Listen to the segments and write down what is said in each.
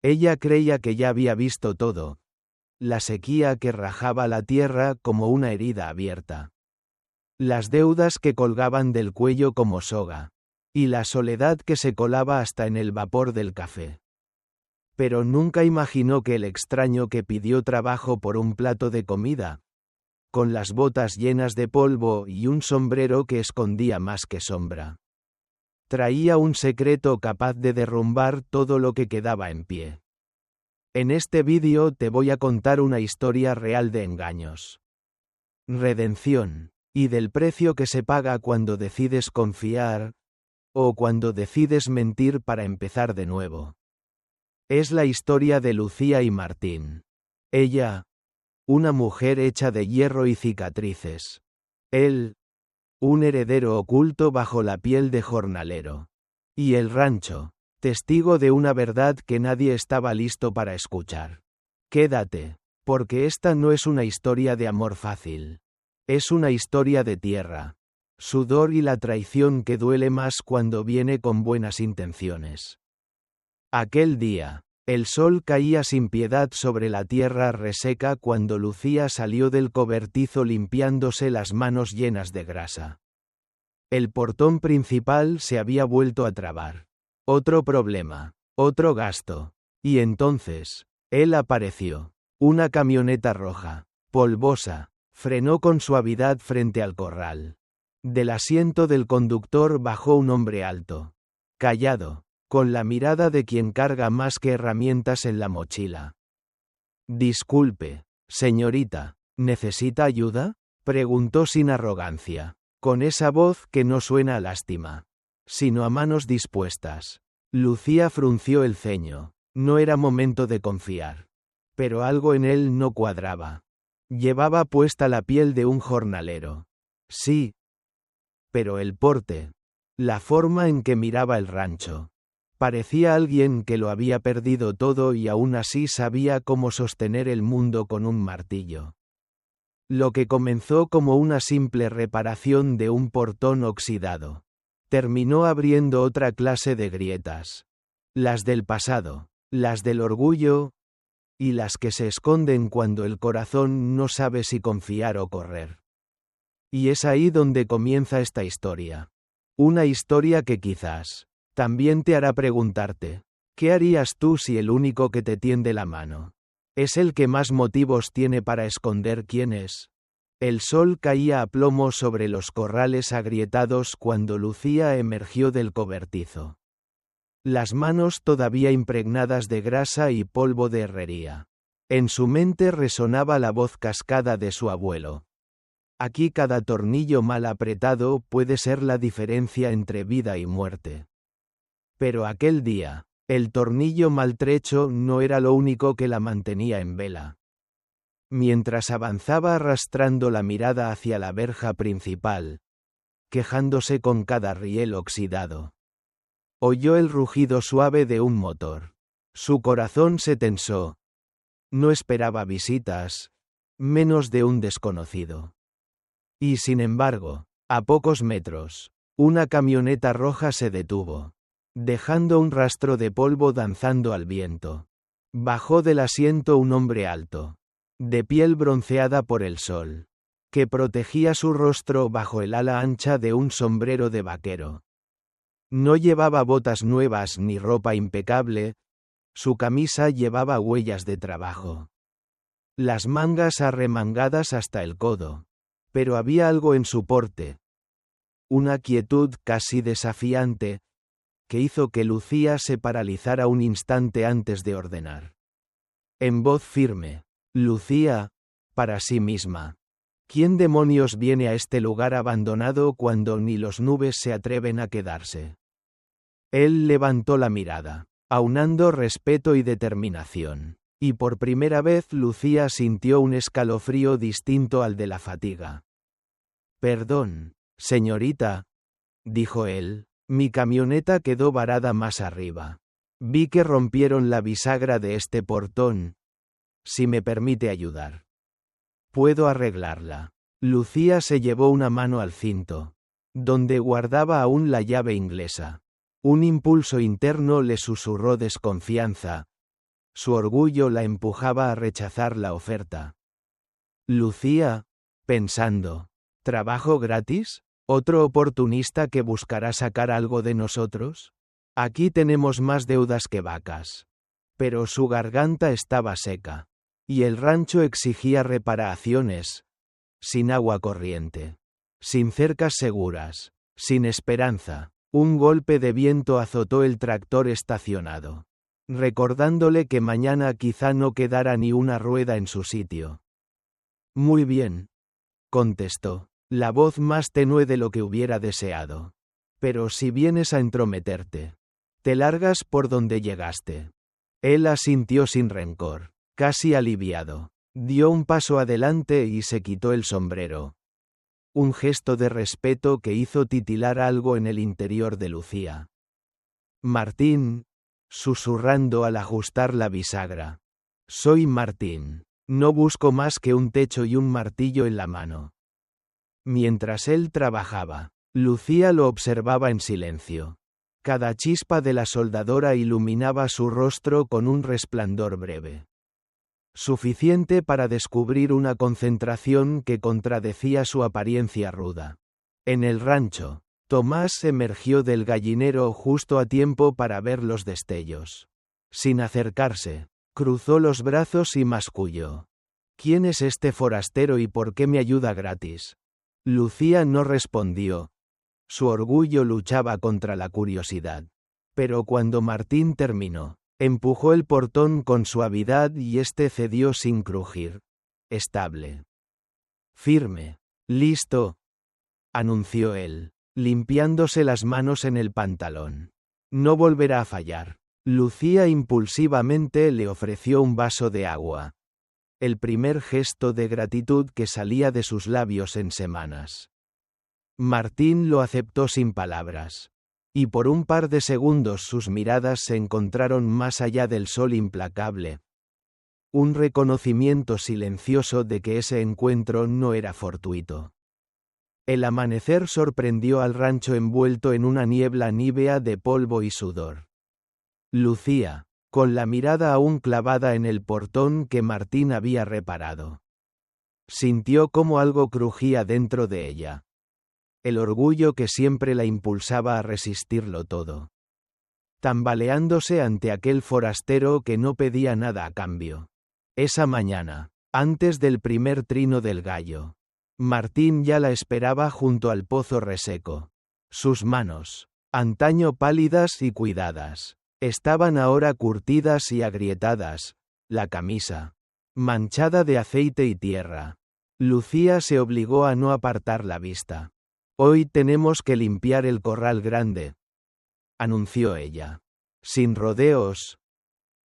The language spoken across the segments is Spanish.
Ella creía que ya había visto todo. La sequía que rajaba la tierra como una herida abierta. Las deudas que colgaban del cuello como soga. Y la soledad que se colaba hasta en el vapor del café. Pero nunca imaginó que el extraño que pidió trabajo por un plato de comida, con las botas llenas de polvo y un sombrero que escondía más que sombra, traía un secreto capaz de derrumbar todo lo que quedaba en pie. En este vídeo te voy a contar una historia real de engaños, redención, y del precio que se paga cuando decides confiar, o cuando decides mentir para empezar de nuevo. Es la historia de Lucía y Martín. Ella, una mujer hecha de hierro y cicatrices. Él, un heredero oculto bajo la piel de jornalero. Y el rancho, testigo de una verdad que nadie estaba listo para escuchar. Quédate, porque esta no es una historia de amor fácil. Es una historia de tierra, sudor y la traición que duele más cuando viene con buenas intenciones. Aquel día, el sol caía sin piedad sobre la tierra reseca cuando Lucía salió del cobertizo limpiándose las manos llenas de grasa. El portón principal se había vuelto a trabar. Otro problema, otro gasto. Y entonces, él apareció. Una camioneta roja, polvosa, frenó con suavidad frente al corral. Del asiento del conductor bajó un hombre alto, callado, con la mirada de quien carga más que herramientas en la mochila. «Disculpe, señorita, ¿necesita ayuda?», preguntó sin arrogancia, con esa voz que no suena a lástima, sino a manos dispuestas. Lucía frunció el ceño. No era momento de confiar. Pero algo en él no cuadraba. Llevaba puesta la piel de un jornalero. Sí. Pero el porte, la forma en que miraba el rancho. Parecía alguien que lo había perdido todo y aún así sabía cómo sostener el mundo con un martillo. Lo que comenzó como una simple reparación de un portón oxidado, terminó abriendo otra clase de grietas. Las del pasado, las del orgullo, y las que se esconden cuando el corazón no sabe si confiar o correr. Y es ahí donde comienza esta historia. Una historia que quizás también te hará preguntarte, ¿qué harías tú si el único que te tiende la mano es el que más motivos tiene para esconder quién es? El sol caía a plomo sobre los corrales agrietados cuando Lucía emergió del cobertizo. Las manos todavía impregnadas de grasa y polvo de herrería. En su mente resonaba la voz cascada de su abuelo. Aquí cada tornillo mal apretado puede ser la diferencia entre vida y muerte. Pero aquel día, el tornillo maltrecho no era lo único que la mantenía en vela. Mientras avanzaba arrastrando la mirada hacia la verja principal, quejándose con cada riel oxidado, oyó el rugido suave de un motor. Su corazón se tensó. No esperaba visitas, menos de un desconocido. Y sin embargo, a pocos metros, una camioneta roja se detuvo, dejando un rastro de polvo danzando al viento. Bajó del asiento un hombre alto, de piel bronceada por el sol, que protegía su rostro bajo el ala ancha de un sombrero de vaquero. No llevaba botas nuevas ni ropa impecable, su camisa llevaba huellas de trabajo. Las mangas arremangadas hasta el codo. Pero había algo en su porte, una quietud casi desafiante, que hizo que Lucía se paralizara un instante antes de ordenar. En voz firme, Lucía, para sí misma. ¿Quién demonios viene a este lugar abandonado cuando ni los nubes se atreven a quedarse? Él levantó la mirada, aunando respeto y determinación. Y por primera vez Lucía sintió un escalofrío distinto al de la fatiga. «Perdón, señorita», dijo él, «mi camioneta quedó varada más arriba. Vi que rompieron la bisagra de este portón. Si me permite ayudar. Puedo arreglarla». Lucía se llevó una mano al cinto, donde guardaba aún la llave inglesa. Un impulso interno le susurró desconfianza. Su orgullo la empujaba a rechazar la oferta. Lucía, pensando, ¿trabajo gratis? ¿Otro oportunista que buscará sacar algo de nosotros? Aquí tenemos más deudas que vacas. Pero su garganta estaba seca. Y el rancho exigía reparaciones. Sin agua corriente. Sin cercas seguras. Sin esperanza. Un golpe de viento azotó el tractor estacionado, recordándole que mañana quizá no quedara ni una rueda en su sitio. Muy bien, contestó, la voz más tenue de lo que hubiera deseado. Pero si vienes a entrometerte, te largas por donde llegaste. Él asintió sin rencor, casi aliviado. Dio un paso adelante y se quitó el sombrero. Un gesto de respeto que hizo titilar algo en el interior de Lucía. Martín, susurrando al ajustar la bisagra. Soy Martín. No busco más que un techo y un martillo en la mano. Mientras él trabajaba, Lucía lo observaba en silencio. Cada chispa de la soldadora iluminaba su rostro con un resplandor breve. Suficiente para descubrir una concentración que contradecía su apariencia ruda. En el rancho, Tomás emergió del gallinero justo a tiempo para ver los destellos. Sin acercarse, cruzó los brazos y masculló. ¿Quién es este forastero y por qué me ayuda gratis? Lucía no respondió. Su orgullo luchaba contra la curiosidad. Pero cuando Martín terminó, empujó el portón con suavidad y éste cedió sin crujir. Estable. Firme. Listo, anunció él, limpiándose las manos en el pantalón. No volverá a fallar. Lucía impulsivamente le ofreció un vaso de agua. El primer gesto de gratitud que salía de sus labios en semanas. Martín lo aceptó sin palabras. Y por un par de segundos sus miradas se encontraron más allá del sol implacable. Un reconocimiento silencioso de que ese encuentro no era fortuito. El amanecer sorprendió al rancho envuelto en una niebla nívea de polvo y sudor. Lucía, con la mirada aún clavada en el portón que Martín había reparado, sintió cómo algo crujía dentro de ella. El orgullo que siempre la impulsaba a resistirlo todo. Tambaleándose ante aquel forastero que no pedía nada a cambio. Esa mañana, antes del primer trino del gallo, Martín ya la esperaba junto al pozo reseco. Sus manos, antaño pálidas y cuidadas, estaban ahora curtidas y agrietadas, la camisa, manchada de aceite y tierra. Lucía se obligó a no apartar la vista. Hoy tenemos que limpiar el corral grande, anunció ella. Sin rodeos.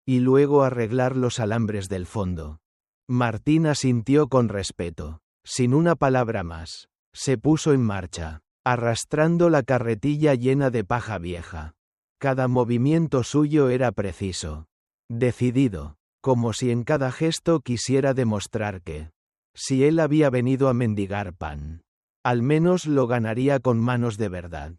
Y luego arreglar los alambres del fondo. Martín asintió con respeto. Sin una palabra más, se puso en marcha, arrastrando la carretilla llena de paja vieja. Cada movimiento suyo era preciso. Decidido, como si en cada gesto quisiera demostrar que, si él había venido a mendigar pan, al menos lo ganaría con manos de verdad.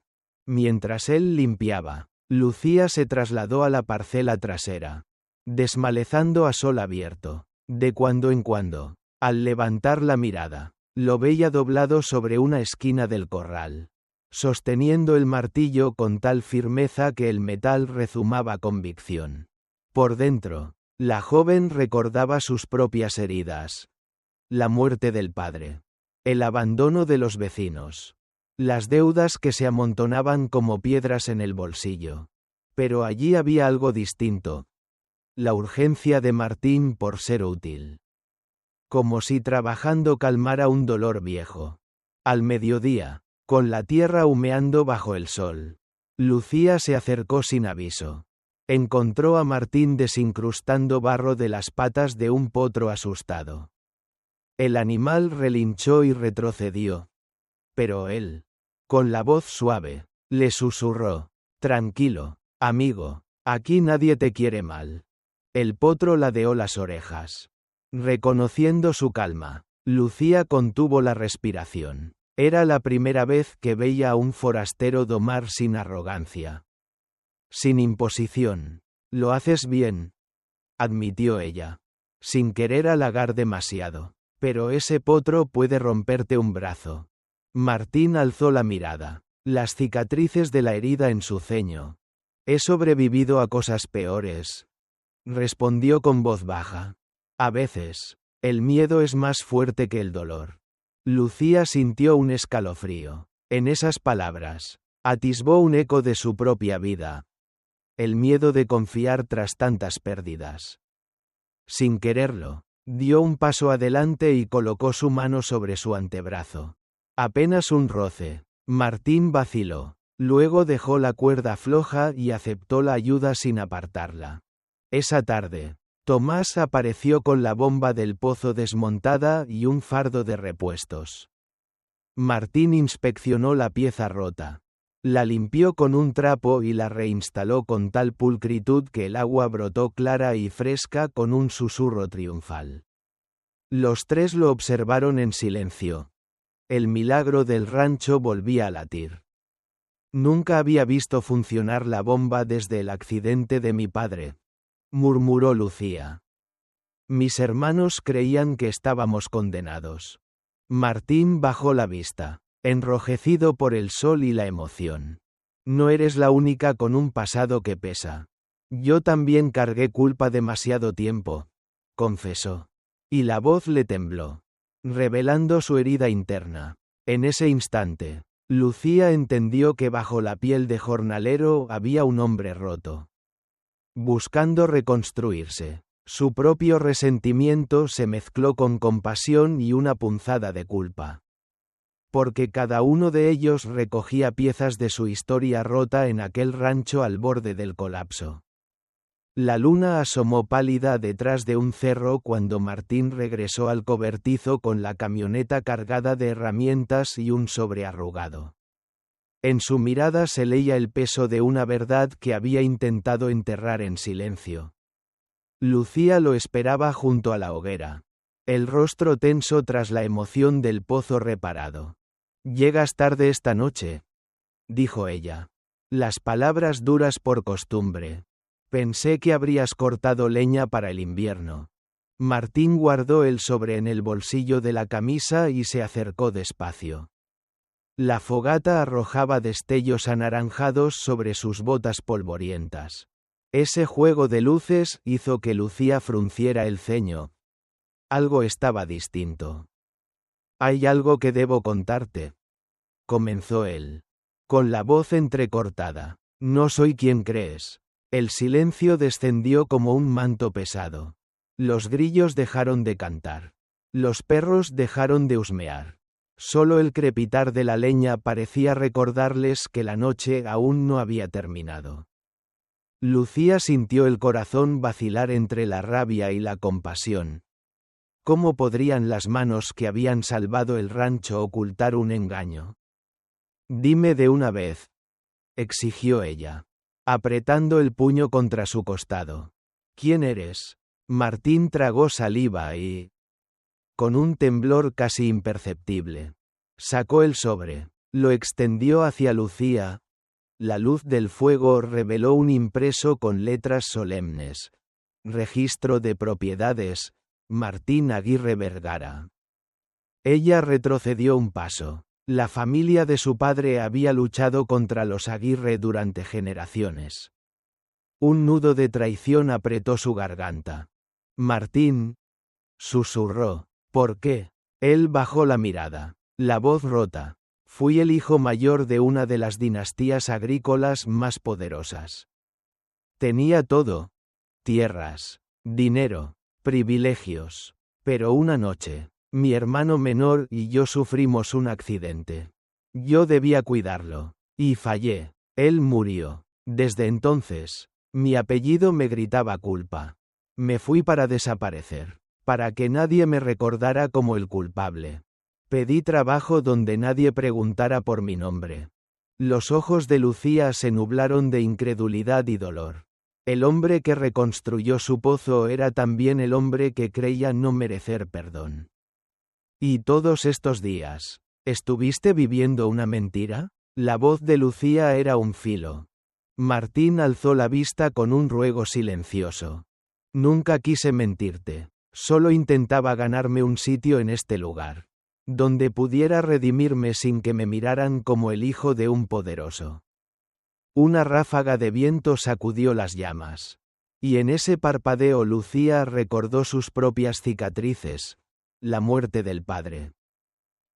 Mientras él limpiaba, Lucía se trasladó a la parcela trasera, desmalezando a sol abierto. De cuando en cuando, al levantar la mirada, lo veía doblado sobre una esquina del corral, sosteniendo el martillo con tal firmeza que el metal rezumaba convicción. Por dentro, la joven recordaba sus propias heridas. La muerte del padre. El abandono de los vecinos. Las deudas que se amontonaban como piedras en el bolsillo. Pero allí había algo distinto. La urgencia de Martín por ser útil. Como si trabajando calmara un dolor viejo. Al mediodía, con la tierra humeando bajo el sol, Lucía se acercó sin aviso. Encontró a Martín desincrustando barro de las patas de un potro asustado. El animal relinchó y retrocedió. Pero él, con la voz suave, le susurró: «Tranquilo, amigo, aquí nadie te quiere mal». El potro ladeó las orejas. Reconociendo su calma, Lucía contuvo la respiración. Era la primera vez que veía a un forastero domar sin arrogancia. Sin imposición. «Lo haces bien», admitió ella, sin querer halagar demasiado. Pero ese potro puede romperte un brazo. Martín alzó la mirada. Las cicatrices de la herida en su ceño. He sobrevivido a cosas peores. Respondió con voz baja. A veces, el miedo es más fuerte que el dolor. Lucía sintió un escalofrío. En esas palabras, atisbó un eco de su propia vida. El miedo de confiar tras tantas pérdidas. Sin quererlo, dio un paso adelante y colocó su mano sobre su antebrazo. Apenas un roce. Martín vaciló. Luego dejó la cuerda floja y aceptó la ayuda sin apartarla. Esa tarde, Tomás apareció con la bomba del pozo desmontada y un fardo de repuestos. Martín inspeccionó la pieza rota. La limpió con un trapo y la reinstaló con tal pulcritud que el agua brotó clara y fresca con un susurro triunfal. Los tres lo observaron en silencio. El milagro del rancho volvía a latir. Nunca había visto funcionar la bomba desde el accidente de mi padre, murmuró Lucía. Mis hermanos creían que estábamos condenados. Martín bajó la vista, enrojecido por el sol y la emoción. No eres la única con un pasado que pesa. Yo también cargué culpa demasiado tiempo, confesó. Y la voz le tembló, revelando su herida interna. En ese instante, Lucía entendió que bajo la piel de jornalero había un hombre roto. Buscando reconstruirse. Su propio resentimiento se mezcló con compasión y una punzada de culpa. Porque cada uno de ellos recogía piezas de su historia rota en aquel rancho al borde del colapso. La luna asomó pálida detrás de un cerro cuando Martín regresó al cobertizo con la camioneta cargada de herramientas y un sobre arrugado. En su mirada se leía el peso de una verdad que había intentado enterrar en silencio. Lucía lo esperaba junto a la hoguera, el rostro tenso tras la emoción del pozo reparado. «Llegas tarde esta noche», dijo ella. Las palabras duras por costumbre. Pensé que habrías cortado leña para el invierno. Martín guardó el sobre en el bolsillo de la camisa y se acercó despacio. La fogata arrojaba destellos anaranjados sobre sus botas polvorientas. Ese juego de luces hizo que Lucía frunciera el ceño. Algo estaba distinto. «Hay algo que debo contarte», comenzó él, con la voz entrecortada. «No soy quien crees». El silencio descendió como un manto pesado. Los grillos dejaron de cantar. Los perros dejaron de husmear. Solo el crepitar de la leña parecía recordarles que la noche aún no había terminado. Lucía sintió el corazón vacilar entre la rabia y la compasión. ¿Cómo podrían las manos que habían salvado el rancho ocultar un engaño? «Dime de una vez», exigió ella, apretando el puño contra su costado. «¿Quién eres?» Martín tragó saliva y, con un temblor casi imperceptible, sacó el sobre, lo extendió hacia Lucía. La luz del fuego reveló un impreso con letras solemnes. Registro de propiedades, Martín Aguirre Vergara. Ella retrocedió un paso. La familia de su padre había luchado contra los Aguirre durante generaciones. Un nudo de traición apretó su garganta. «Martín», susurró. «¿Por qué?» Él bajó la mirada. La voz rota. «Fui el hijo mayor de una de las dinastías agrícolas más poderosas. Tenía todo. Tierras, dinero, privilegios. Pero una noche, mi hermano menor y yo sufrimos un accidente. Yo debía cuidarlo. Y fallé. Él murió. Desde entonces, mi apellido me gritaba culpa. Me fui para desaparecer. Para que nadie me recordara como el culpable. Pedí trabajo donde nadie preguntara por mi nombre». Los ojos de Lucía se nublaron de incredulidad y dolor. El hombre que reconstruyó su pozo era también el hombre que creía no merecer perdón. «¿Y todos estos días, estuviste viviendo una mentira?» La voz de Lucía era un filo. Martín alzó la vista con un ruego silencioso. Nunca quise mentirte. Solo intentaba ganarme un sitio en este lugar, donde pudiera redimirme sin que me miraran como el hijo de un poderoso. Una ráfaga de viento sacudió las llamas. Y en ese parpadeo Lucía recordó sus propias cicatrices, la muerte del padre.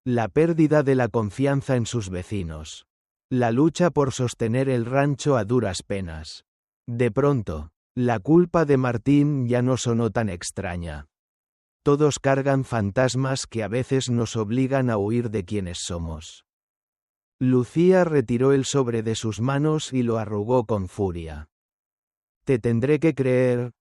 La pérdida de la confianza en sus vecinos. La lucha por sostener el rancho a duras penas. De pronto, la culpa de Martín ya no sonó tan extraña. Todos cargan fantasmas que a veces nos obligan a huir de quienes somos. Lucía retiró el sobre de sus manos y lo arrugó con furia. Te tendré que creer,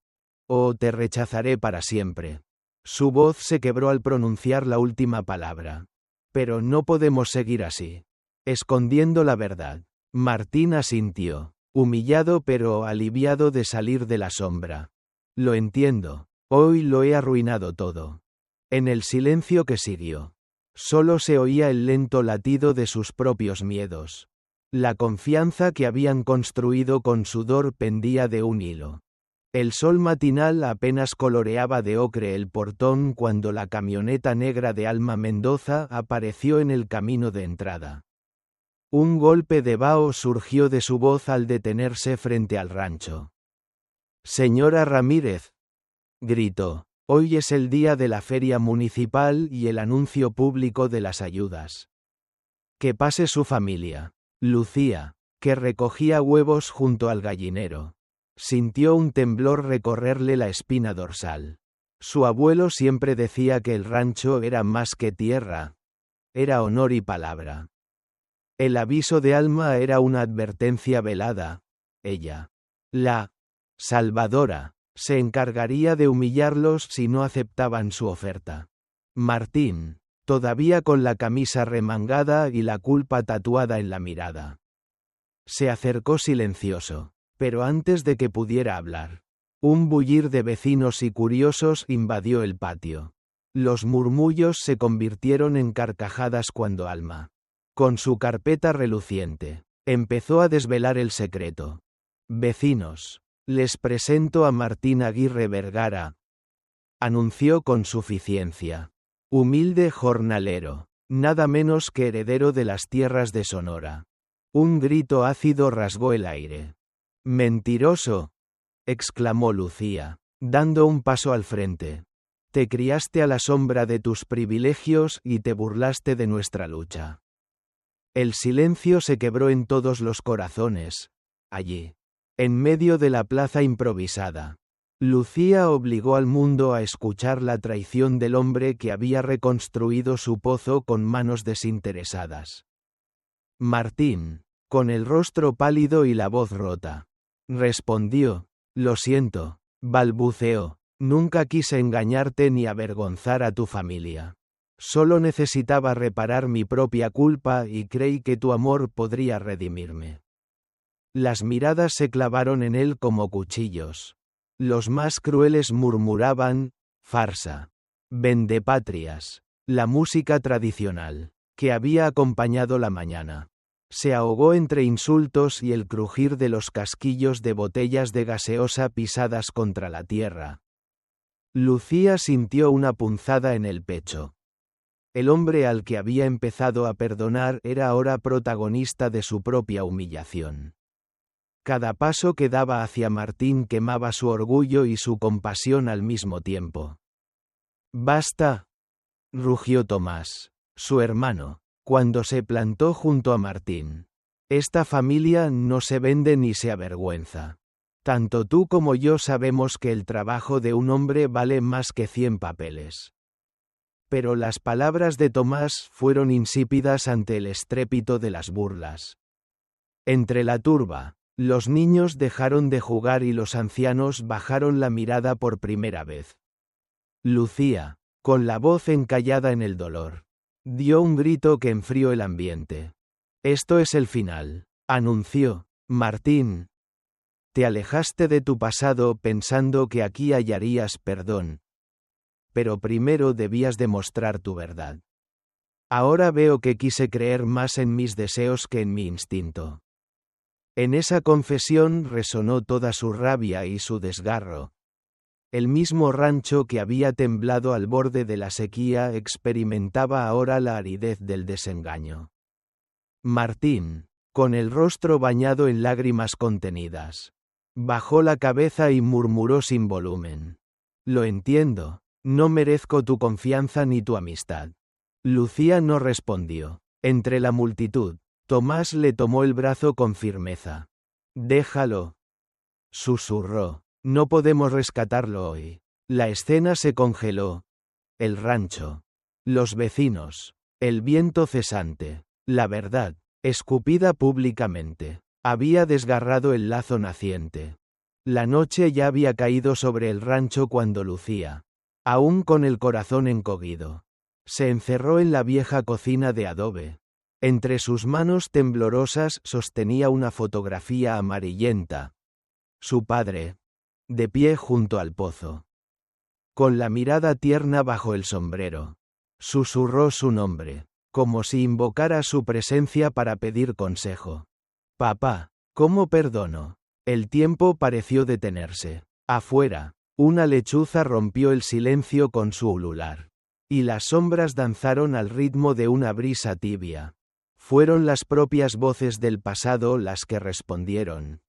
o te rechazaré para siempre. Su voz se quebró al pronunciar la última palabra. Pero no podemos seguir así, escondiendo la verdad. Martín asintió, humillado pero aliviado de salir de la sombra. Lo entiendo, hoy lo he arruinado todo. En el silencio que siguió, solo se oía el lento latido de sus propios miedos. La confianza que habían construido con sudor pendía de un hilo. El sol matinal apenas coloreaba de ocre el portón cuando la camioneta negra de Alma Mendoza apareció en el camino de entrada. Un golpe de vaho surgió de su voz al detenerse frente al rancho. «Señora Ramírez», gritó, «hoy es el día de la feria municipal y el anuncio público de las ayudas. Que pase su familia». Lucía, que recogía huevos junto al gallinero, sintió un temblor recorrerle la espina dorsal. Su abuelo siempre decía que el rancho era más que tierra, era honor y palabra. El aviso de Alma era una advertencia velada. Ella, la salvadora, se encargaría de humillarlos si no aceptaban su oferta. Martín, todavía con la camisa remangada y la culpa tatuada en la mirada, se acercó silencioso. Pero antes de que pudiera hablar, un bullir de vecinos y curiosos invadió el patio. Los murmullos se convirtieron en carcajadas cuando Alma, con su carpeta reluciente, empezó a desvelar el secreto. «Vecinos, les presento a Martín Aguirre Vergara», anunció con suficiencia. Humilde jornalero, nada menos que heredero de las tierras de Sonora. Un grito ácido rasgó el aire. «Mentiroso», exclamó Lucía, dando un paso al frente. «Te criaste a la sombra de tus privilegios y te burlaste de nuestra lucha». El silencio se quebró en todos los corazones. Allí, en medio de la plaza improvisada, Lucía obligó al mundo a escuchar la traición del hombre que había reconstruido su pozo con manos desinteresadas. Martín, con el rostro pálido y la voz rota, respondió: «Lo siento», balbuceó, «nunca quise engañarte ni avergonzar a tu familia. Solo necesitaba reparar mi propia culpa y creí que tu amor podría redimirme». Las miradas se clavaron en él como cuchillos. Los más crueles murmuraban: «farsa», «vendepatrias». La música tradicional, que había acompañado la mañana, se ahogó entre insultos y el crujir de los casquillos de botellas de gaseosa pisadas contra la tierra. Lucía sintió una punzada en el pecho. El hombre al que había empezado a perdonar era ahora protagonista de su propia humillación. Cada paso que daba hacia Martín quemaba su orgullo y su compasión al mismo tiempo. «Basta», rugió Tomás, su hermano, cuando se plantó junto a Martín. «Esta familia no se vende ni se avergüenza. Tanto tú como yo sabemos que el trabajo de un hombre vale más que 100 papeles». Pero las palabras de Tomás fueron insípidas ante el estrépito de las burlas. Entre la turba, los niños dejaron de jugar y los ancianos bajaron la mirada por primera vez. Lucía, con la voz encallada en el dolor, dio un grito que enfrió el ambiente. «Esto es el final», anunció. «Martín, te alejaste de tu pasado pensando que aquí hallarías perdón. Pero primero debías demostrar tu verdad. Ahora veo que quise creer más en mis deseos que en mi instinto». En esa confesión resonó toda su rabia y su desgarro. El mismo rancho que había temblado al borde de la sequía experimentaba ahora la aridez del desengaño. Martín, con el rostro bañado en lágrimas contenidas, bajó la cabeza y murmuró sin volumen. Lo entiendo, no merezco tu confianza ni tu amistad. Lucía no respondió. Entre la multitud, Tomás le tomó el brazo con firmeza. Déjalo, susurró. No podemos rescatarlo hoy. La escena se congeló. El rancho. Los vecinos. El viento cesante. La verdad, escupida públicamente, había desgarrado el lazo naciente. La noche ya había caído sobre el rancho cuando Lucía, aún con el corazón encogido, se encerró en la vieja cocina de adobe. Entre sus manos temblorosas sostenía una fotografía amarillenta. Su padre, de pie junto al pozo, con la mirada tierna bajo el sombrero, susurró su nombre, como si invocara su presencia para pedir consejo. Papá, ¿cómo perdono? El tiempo pareció detenerse. Afuera, una lechuza rompió el silencio con su ulular, y las sombras danzaron al ritmo de una brisa tibia. Fueron las propias voces del pasado las que respondieron.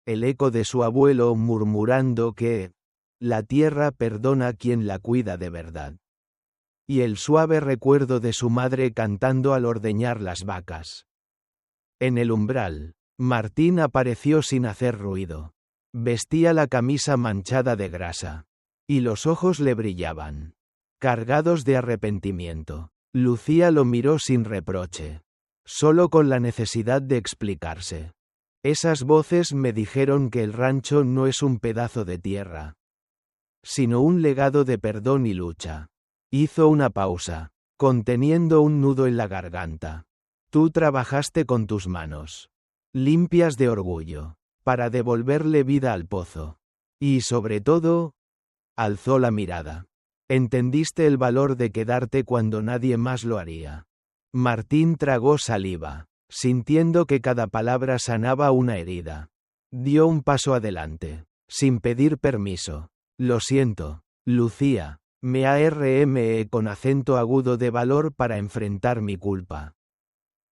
El eco de su abuelo murmurando que la tierra perdona a quien la cuida de verdad. Y el suave recuerdo de su madre cantando al ordeñar las vacas. En el umbral, Martín apareció sin hacer ruido. Vestía la camisa manchada de grasa. Y los ojos le brillaban, cargados de arrepentimiento. Lucía lo miró sin reproche, solo con la necesidad de explicarse. Esas voces me dijeron que el rancho no es un pedazo de tierra, sino un legado de perdón y lucha. Hizo una pausa, conteniendo un nudo en la garganta. Tú trabajaste con tus manos, limpias de orgullo, para devolverle vida al pozo. Y sobre todo, alzó la mirada. Entendiste el valor de quedarte cuando nadie más lo haría. Martín tragó saliva, sintiendo que cada palabra sanaba una herida. Dio un paso adelante, sin pedir permiso. Lo siento, Lucía, me arme con acento agudo de valor para enfrentar mi culpa.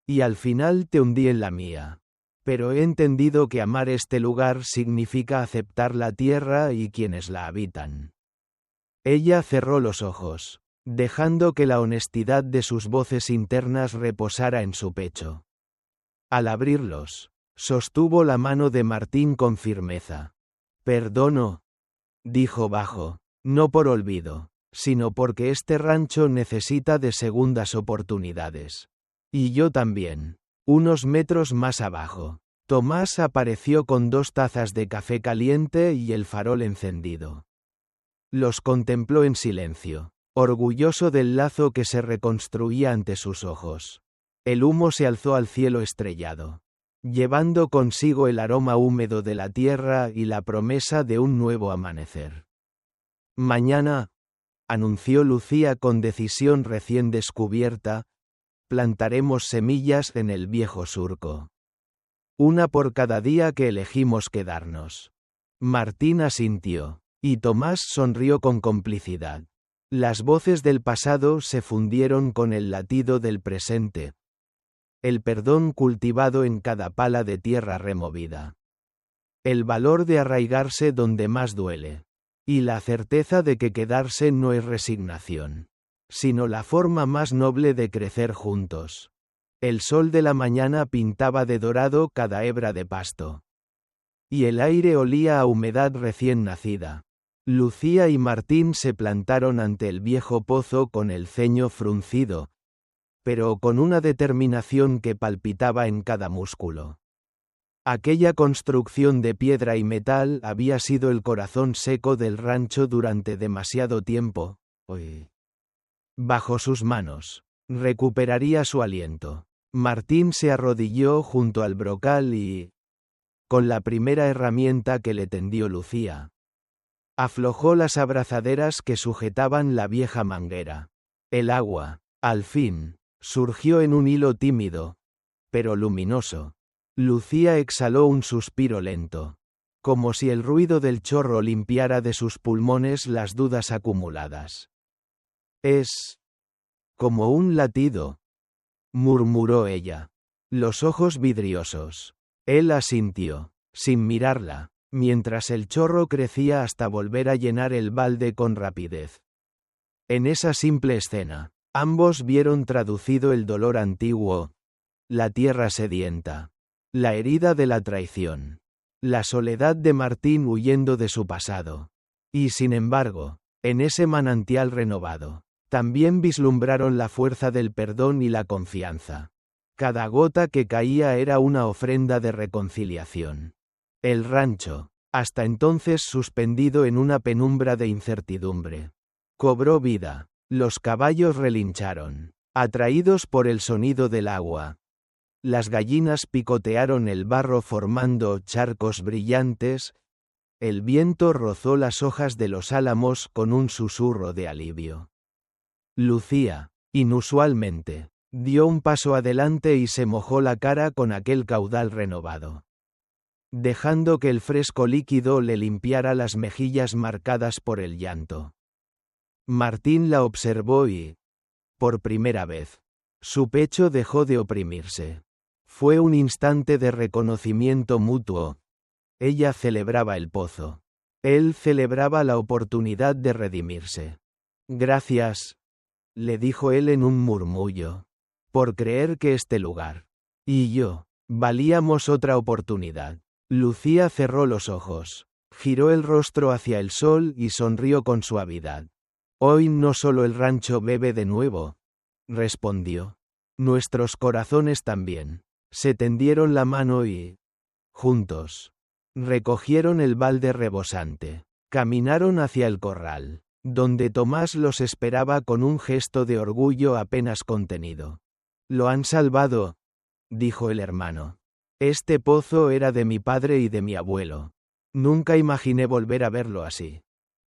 Y al final te hundí en la mía. Pero he entendido que amar este lugar significa aceptar la tierra y quienes la habitan. Ella cerró los ojos, dejando que la honestidad de sus voces internas reposara en su pecho. Al abrirlos, sostuvo la mano de Martín con firmeza. Perdono, dijo bajo, no por olvido, sino porque este rancho necesita de segundas oportunidades. Y yo también. Unos metros más abajo, Tomás apareció con 2 tazas de café caliente y el farol encendido. Los contempló en silencio, orgulloso del lazo que se reconstruía ante sus ojos. El humo se alzó al cielo estrellado, llevando consigo el aroma húmedo de la tierra y la promesa de un nuevo amanecer. Mañana, anunció Lucía con decisión recién descubierta, plantaremos semillas en el viejo surco. Una por cada día que elegimos quedarnos. Martín asintió, y Tomás sonrió con complicidad. Las voces del pasado se fundieron con el latido del presente. El perdón cultivado en cada pala de tierra removida. El valor de arraigarse donde más duele. Y la certeza de que quedarse no es resignación, sino la forma más noble de crecer juntos. El sol de la mañana pintaba de dorado cada hebra de pasto. Y el aire olía a humedad recién nacida. Lucía y Martín se plantaron ante el viejo pozo con el ceño fruncido, pero con una determinación que palpitaba en cada músculo. Aquella construcción de piedra y metal había sido el corazón seco del rancho durante demasiado tiempo. Bajo sus manos, recuperaría su aliento. Martín se arrodilló junto al brocal y, con la primera herramienta que le tendió Lucía, aflojó las abrazaderas que sujetaban la vieja manguera. El agua, al fin, surgió en un hilo tímido, pero luminoso. Lucía exhaló un suspiro lento. como si el ruido del chorro limpiara de sus pulmones las dudas acumuladas. Es como un latido, murmuró ella. Los ojos vidriosos. Él asintió, sin mirarla, mientras el chorro crecía hasta volver a llenar el balde con rapidez. En esa simple escena, ambos vieron traducido el dolor antiguo, la tierra sedienta, la herida de la traición, la soledad de Martín huyendo de su pasado. Y sin embargo, en ese manantial renovado, también vislumbraron la fuerza del perdón y la confianza. Cada gota que caía era una ofrenda de reconciliación. El rancho, hasta entonces suspendido en una penumbra de incertidumbre, cobró vida. Los caballos relincharon, atraídos por el sonido del agua. Las gallinas picotearon el barro formando charcos brillantes. El viento rozó las hojas de los álamos con un susurro de alivio. Lucía, inusualmente, dio un paso adelante y se mojó la cara con aquel caudal renovado, dejando que el fresco líquido le limpiara las mejillas marcadas por el llanto. Martín la observó y, por primera vez, su pecho dejó de oprimirse. Fue un instante de reconocimiento mutuo. Ella celebraba el pozo. Él celebraba la oportunidad de redimirse. Gracias, le dijo él en un murmullo, por creer que este lugar y yo valíamos otra oportunidad. Lucía cerró los ojos, giró el rostro hacia el sol y sonrió con suavidad. Hoy no solo el rancho bebe de nuevo, respondió. Nuestros corazones también. Se tendieron la mano y, juntos, recogieron el balde rebosante. Caminaron hacia el corral, donde Tomás los esperaba con un gesto de orgullo apenas contenido. Lo han salvado, dijo el hermano. Este pozo era de mi padre y de mi abuelo. Nunca imaginé volver a verlo así.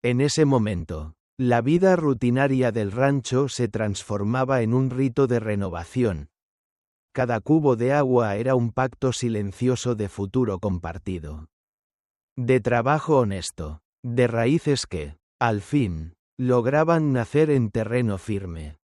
En ese momento, la vida rutinaria del rancho se transformaba en un rito de renovación. Cada cubo de agua era un pacto silencioso de futuro compartido. De trabajo honesto, de raíces que, al fin, lograban nacer en terreno firme.